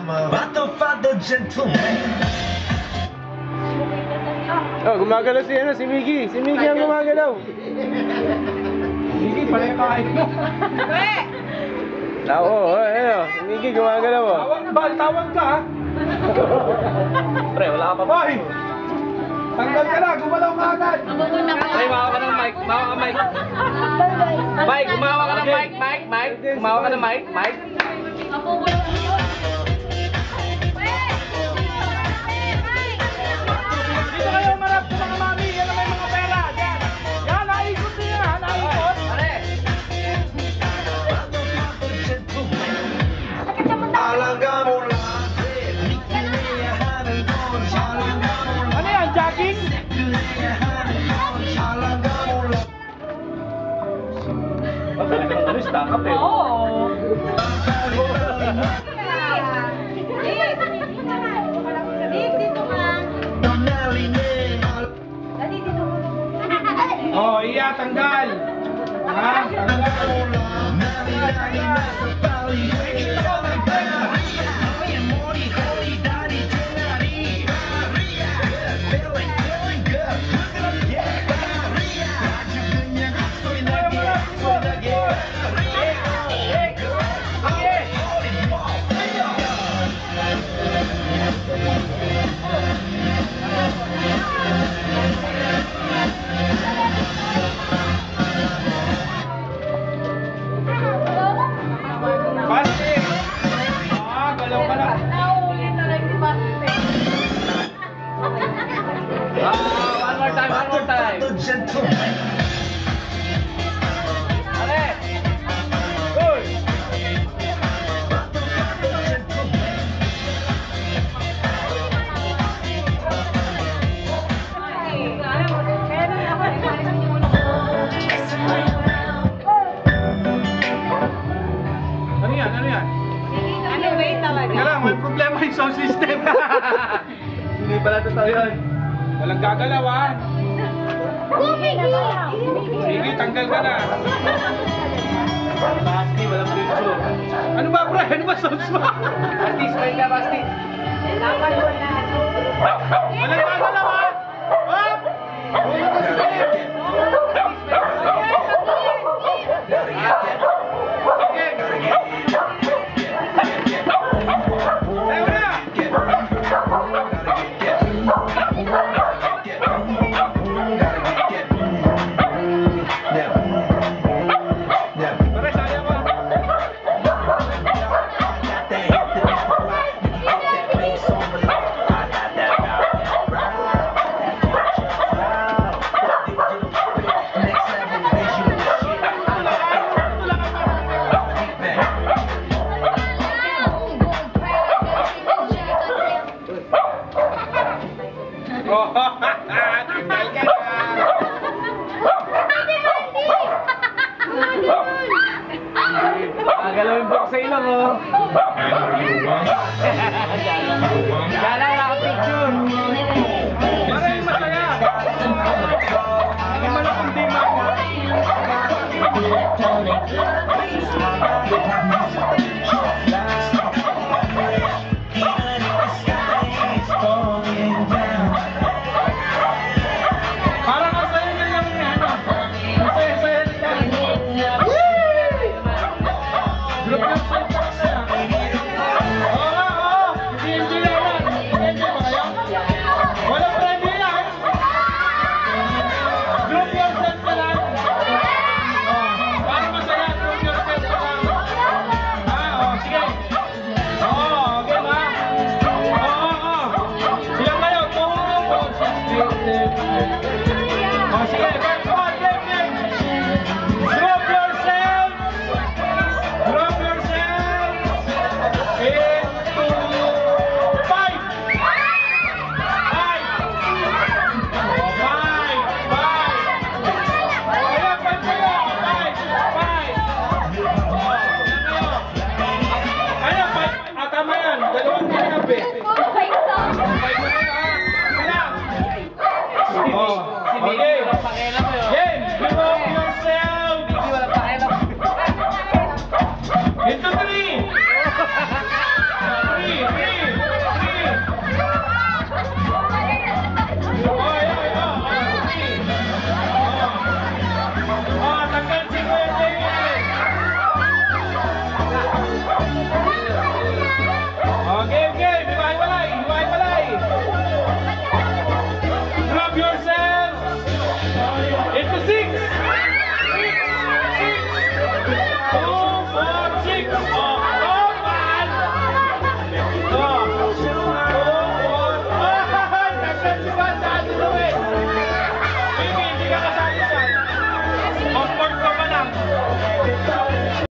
Oh, gumagalaw si Miggy. Si Miggy ang gumagalaw. Miggy, pala yung kain mo. Oo, si Miggy gumagalaw. Tawag ka ha. Pre, wala ka pa. Hoy! Tanggal ka na, gumalaw ka agad. Pre, mawa ka ng mic. Mawa ka mic. Mike, gumawa ka ng mic. Mike. Gumawa ka ng mic. Mike. Dito kayo marap sa mga mami. Yan ang may mga pera. Yan. Yan, naikot niya. Naikot. Pare. Ano yan, jogging? Talagang ano, stack-up eh. Oh, iya, tanggal. Ha? Tanggal. Basti! Ah, galaw ka na. One more time. Pare. Hoy! Ano yan? Ano yan? Teka lang, may problema yung sound system. Hindi pala totoo yun. Walang gagalaw ha. Sige, tanggal ka na. Basti, walang picture. Ano ba, pre? Ano ba sounds mo? Basti, smile ka, Basti. Walang gagalaw ha. Hop! Tinggal ka na. Galaw yung box sa ilong, oh. Galaw, naka-picture. Para yung masaya. Hindi man akong di parang ang saya nyo lang yung ano. Ang saya-saya nila. Group yung saya. Oo nga, oo. Hindi naman. Hindi ba kayo? Walang premyo yan. Group yourself ka lang. Para masaya, group yourself ka lang. Sige. Okay ba? Silang kayo, tumulong po. Sige, come on, play. Group yourself. Group yourself. Into 5. 5. 5. Ayan, 5 kayo. 5. Ayan, 5. Tama yan. Dalawang kinabi. 5 na kayo, ha? Ilang? Si Miggy, walang pakialam.